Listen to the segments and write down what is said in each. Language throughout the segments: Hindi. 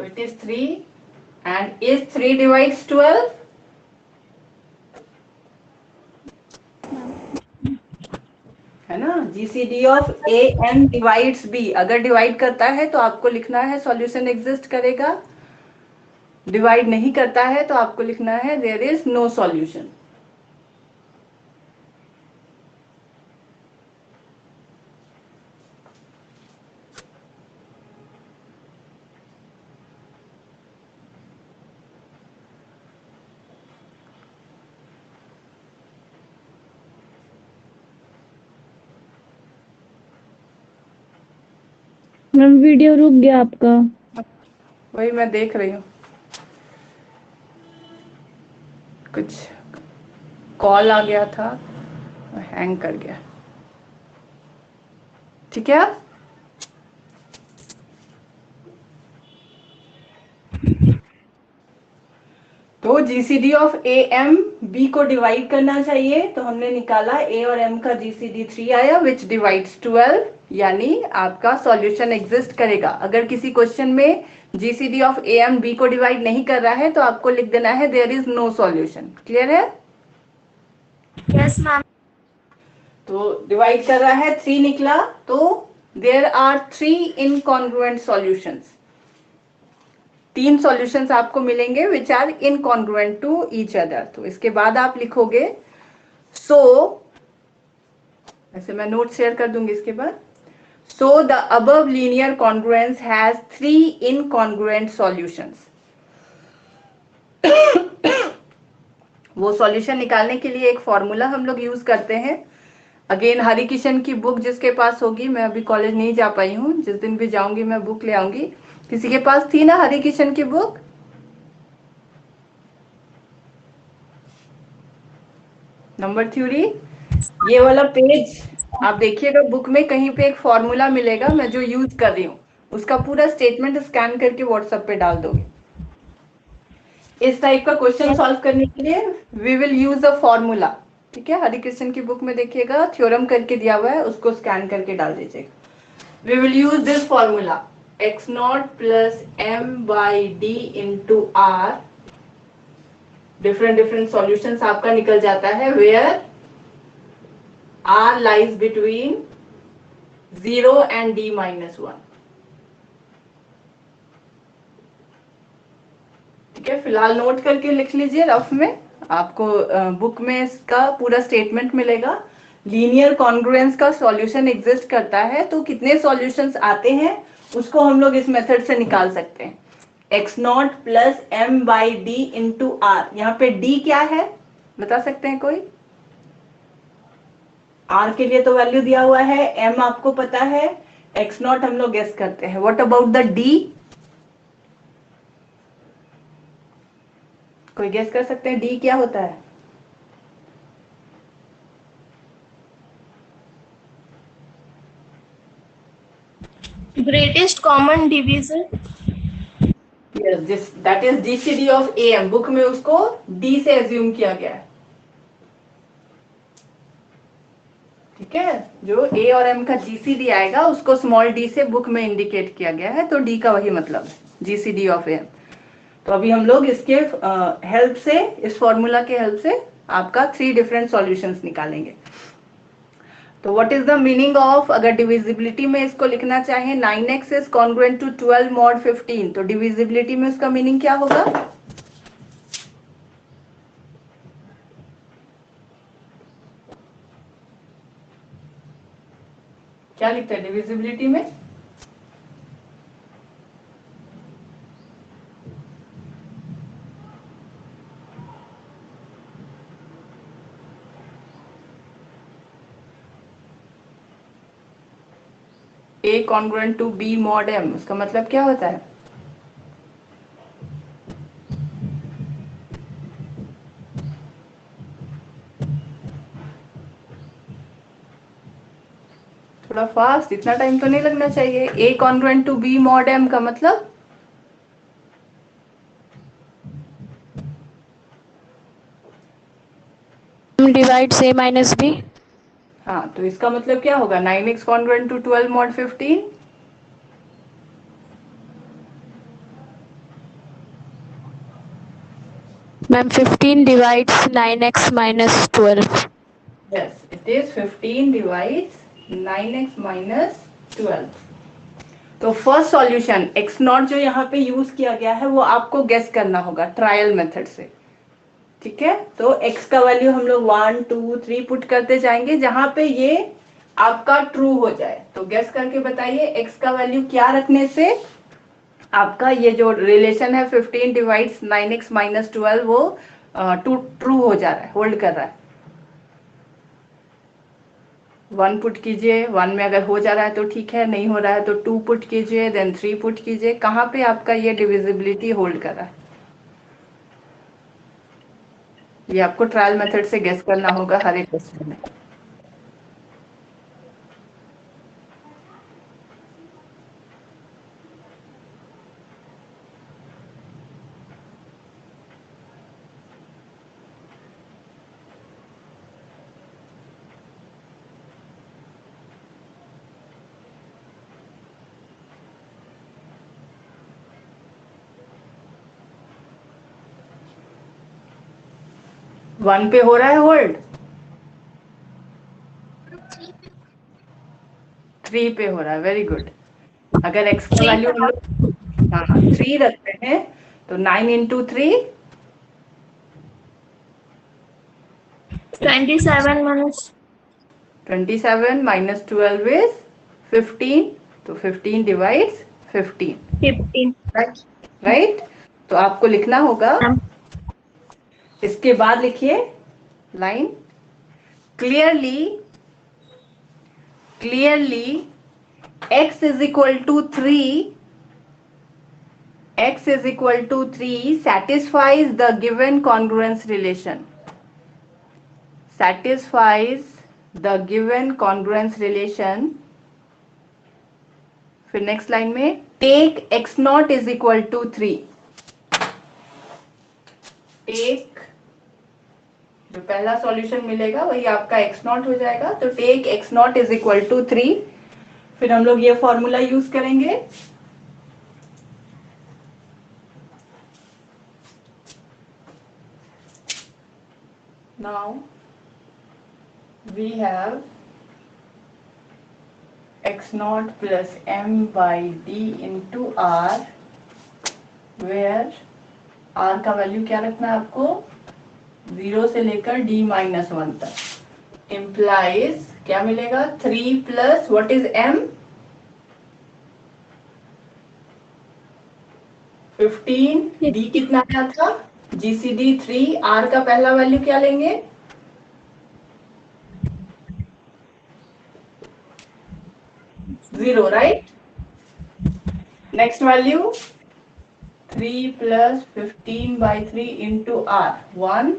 So it is 3 and is 3 divides 12? है ना, GCD of AM divides B, अगर डिवाइड करता है तो आपको लिखना है सॉल्यूशन एग्जिस्ट करेगा, डिवाइड नहीं करता है तो आपको लिखना है there is no solution. Ma'am video रुक गया आपका। वही मैं देख रही हूँ, कुछ कॉल आ गया था, हैंग कर गया। ठीक है, तो GCD ऑफ AM B को डिवाइड करना चाहिए, तो हमने निकाला A और M का GCD 3 आया विच डिवाइड्स 12, यानी आपका सॉल्यूशन एग्जिस्ट करेगा। अगर किसी क्वेश्चन में GCD ऑफ AM B को डिवाइड नहीं कर रहा है तो आपको लिख देना है there is no solution. Clear है? Yes ma'am. तो डिवाइड कर रहा है 3 निकला, तो there are 3 incongruent solutions, 3 solutions आपको मिलेंगे which are incongruent to each other. तो इसके बाद आप लिखोगे ऐसे मैं नोट शेयर कर दूंगी इसके बाद। So the above linear congruence has 3 incongruent solutions. वो सॉल्यूशन निकालने के लिए एक फॉर्मूला हम लोग यूज करते हैं। अगेन हरिकिशन की बुक जिसके पास होगी, मैं अभी कॉलेज नहीं जा पाई हूँ, जिस दिन भी जाऊंगी मैं बुक ले आऊंगी। किसी के पास थी ना हरिकिशन की बुक? नंबर थ्योरी, ये वाला पेज आप देखिएगा, बुक में कहीं पे एक फॉर्मूला मिलेगा, मैं जो यूज कर रही हूँ उसका पूरा स्टेटमेंट स्कैन करके व्हाट्सएप पे डाल दोगे। इस टाइप का क्वेश्चन सॉल्व करने के लिए we will use a formula. ठीक है, हरिकृष्ण की बुक में देखिएगा थ्योरम करके दिया हुआ है, उसको स्कैन करके डाल दीजिएगा। We will use this formula x0 plus m by d into r. Different solutions आपका निकल जाता है where r lies between 0 and d minus 1। ठीक है, फिलहाल नोट करके लिख लीजिए रफ में, आपको बुक में इसका पूरा स्टेटमेंट मिलेगा। लीनियर कॉन्ग्रुएंस का सॉल्यूशन एग्जिस्ट करता है तो कितने सॉल्यूशंस आते हैं उसको हम लोग इस मेथड से निकाल सकते हैं। x0 plus m by d into r. यहाँ पे d क्या है बता सकते हैं कोई? r के लिए तो वैल्यू दिया हुआ है, m आपको पता है, x0 हम लोग गेस करते हैं। What about the d? कोई गेस कर सकते हैं d क्या होता है? Greatest common divisor. Yes, that is GCD of AM। Book में उसको D से एज्यूम किया गया है। ठीक है, जो A और M का GCD आएगा उसको स्मॉल d से बुक में इंडिकेट किया गया है, तो D का वही मतलब है GCD ऑफ AM। तो अभी हम लोग इसके हेल्प से, इस फॉर्मूला के हेल्प से आपका 3 डिफरेंट सॉल्यूशंस निकालेंगे। तो what is the meaning of, अगर डिविजिबिलिटी में इसको लिखना चाहे 9x is congruent to 12 mod 15, तो डिविजिबिलिटी में उसका मीनिंग क्या होगा? क्या लिखते हैं डिविजिबिलिटी में? A congruent to B mod M, उसका मतलब क्या होता है? थोड़ा फास्ट, इतना टाइम तो नहीं लगना चाहिए। A congruent to B mod M का मतलब डिवाइड्स a माइनस b। हाँ, तो इसका मतलब क्या होगा? 9x congruent to 12 mod 15। Ma'am 15 divides 9x minus 12. Yes, it is 15 divides 9x minus 12. तो फर्स्ट सॉल्यूशन x नॉट जो यहाँ पे यूज किया गया है वो आपको गेस करना होगा ट्रायल मेथड से, ठीक है। तो x का वैल्यू हम लोग 1 2 3 पुट करते जाएंगे, जहां पे ये आपका ट्रू हो जाए तो गेस करके बताइए x का वैल्यू क्या रखने से आपका ये जो रिलेशन है 15 डिवाइड्स 9x माइनस 12 वो ट्रू हो जा रहा है, होल्ड कर रहा है। 1 पुट कीजिए, 1 में अगर हो जा रहा है तो ठीक है, नहीं हो रहा है तो 2 पुट कीजिए, देन 3 पुट कीजिए। कहाँ पे आपका ये डिविजिबिलिटी होल्ड कर रहा है, ये आपको ट्रायल मेथड से गेस करना होगा हर एक क्वेश्चन में। वन पे हो रहा है होल्ड, 3 पे हो रहा है, वेरी गुड। अगर x का वैल्यू हम लोग हाँ 3 रखते हैं तो 9 इंटू 3 27 minus 27 माइनस 12 इज 15, तो 15 डिवाइड्स 15, 15. राइट। तो आपको लिखना होगा, इसके बाद लिखिए line clearly x is equal to 3, x is equal to 3 satisfies the given congruence relation, satisfies the given congruence relation। फिर नेक्स्ट लाइन में take x not is equal to 3, take जो पहला सॉल्यूशन मिलेगा वही आपका x नॉट हो जाएगा, तो take x not is equal to 3। फिर हम लोग ये फॉर्मूला यूज करेंगे, now we have x not plus m by d into r, where r का वैल्यू क्या रखना है आपको 0 से लेकर d माइनस 1 तक, इम्प्लाइज क्या मिलेगा 3 plus what is m 15, d कितना आया था GCD 3, r का पहला वैल्यू क्या लेंगे 0, right. Next value 3 plus 15 by 3 into r 1,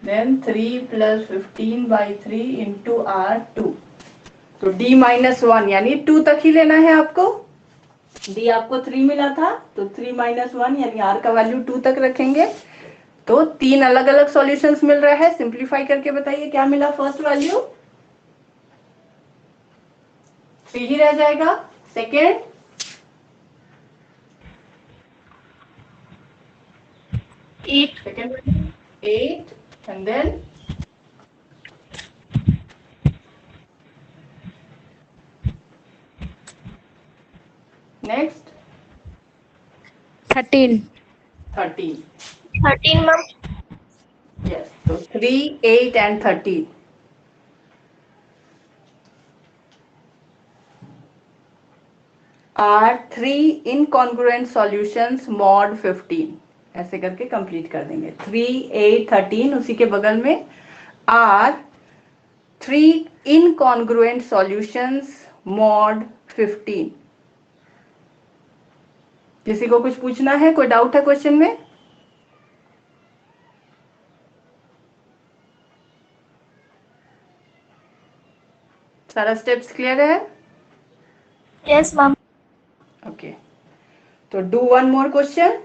then 3 plus 15 by 3 into r 2, तो d माइनस 1 यानी 2 तक ही लेना है आपको, d आपको 3 मिला था तो 3 माइनस 1 यानी r का वैल्यू 2 तक रखेंगे। तो 3 अलग अलग सॉल्यूशंस मिल रहा है, सिंप्लीफाई करके बताइए क्या मिला, फर्स्ट वैल्यू 3 ही रह जाएगा, second 8. Second 8 and then next 13. 13, 13 ma'am. yes, so 3 8 and 13 are 3 incongruent solutions mod 15, ऐसे करके कंप्लीट कर देंगे। 3 8 13 उसी के बगल में are 3 incongruent solutions mod 15। किसी को कुछ पूछना है, कोई डाउट है क्वेश्चन में? सारा स्टेप्स क्लियर है? Yes ma'am. ओके, तो do one more question.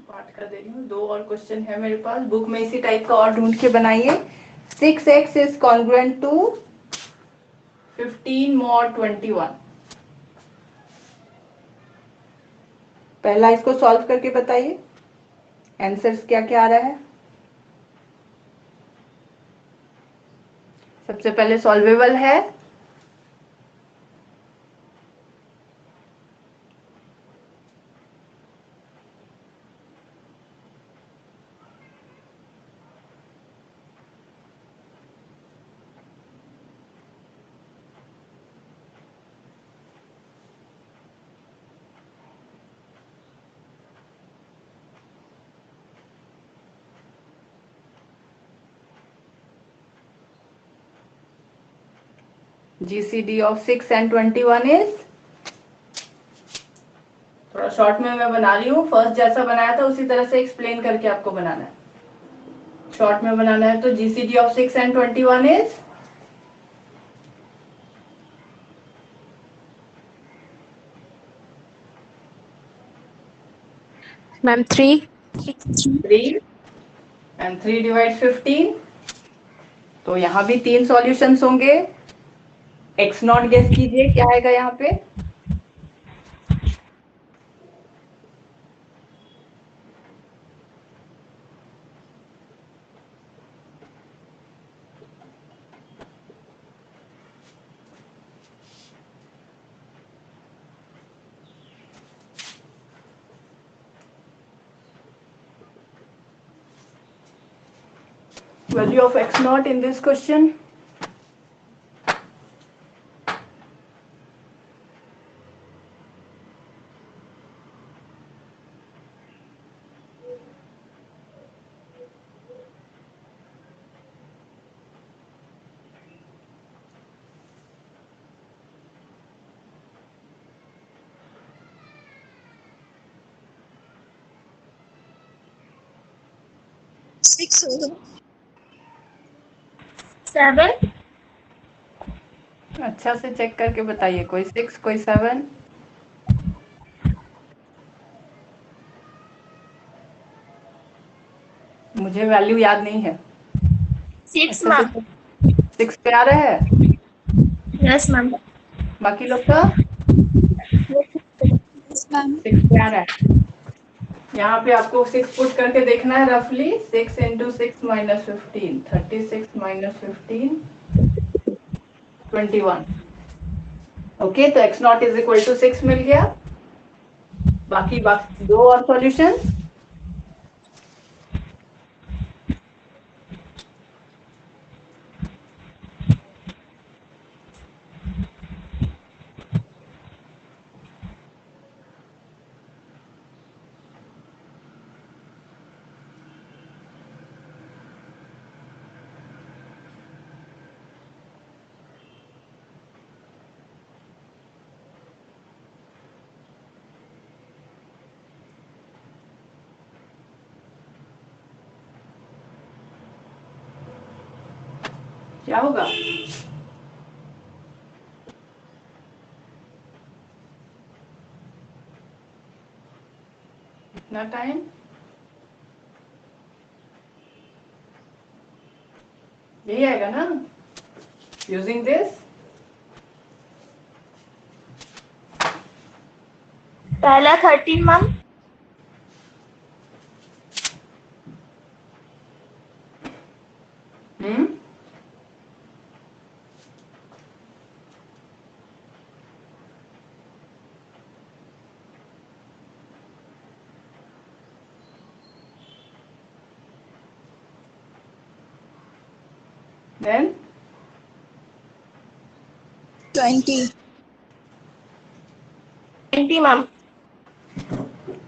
Part start कर दे रही हूँ। 2 और क्वेश्चन है मेरे पास, बुक में इसी टाइप का और ढूंढ के बनाइए। 6x is congruent to 15 mod 21। पहला इसको सॉल्व करके बताइए आंसर्स क्या क्या आ रहा है। सबसे पहले सॉल्वेबल है, GCD of 6 and 21 is, थोड़ा शॉर्ट में मैं बना रही हूँ, फर्स्ट जैसा बनाया था उसी तरह से एक्सप्लेन करके आपको बनाना है। शॉर्ट में बनाना है तो GCD of 6 and 21 is ma'am 3। 3 and 3 divide 15। तो यहाँ भी 3 सॉल्यूशंस होंगे। x नॉट गेस कीजिए क्या आएगा यहाँ पे। Value of x naught in this question, seven. अच्छा से चेक करके बताइए, कोई 6 कोई 7। मुझे वैल्यू याद नहीं है। 6 अच्छा मैम। से 6 पे आ रहा है, यस मैम। बाकी लोग का 6 पे आ रहा है। यहाँ पे आपको 6 पुट करके देखना है रफली। 6 into 6 minus 15, 36 minus 15, 21। ओके, तो x not is equal to 6 मिल गया। बाकी 2 और सॉल्यूशन। क्या होगा? इतना टाइम यही आएगा ना, यूजिंग दिस। पहला 13 मैम। Then 20 ma'am.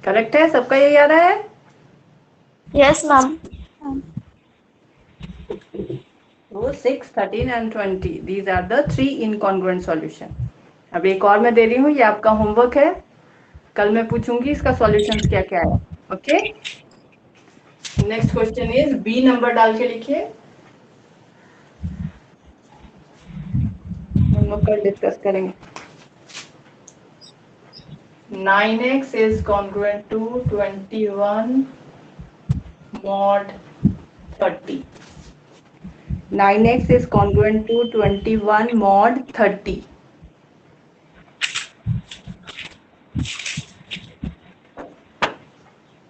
करेक्ट है, सबका यही आ रहा है। Yes ma'am. तो 6, 13 and 20, these are the 3 incongruent solution। अब एक और मैं दे रही हूँ, ये आपका होमवर्क है, कल मैं पूछूंगी इसका सॉल्यूशंस क्या क्या है। Okay, next question is B number डाल के लिखिए, हम लोग कल डिस्कस करेंगे। 9x is congruent to 21 mod 30. 9x is congruent to 21 mod 30.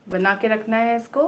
बना के रखना है इसको.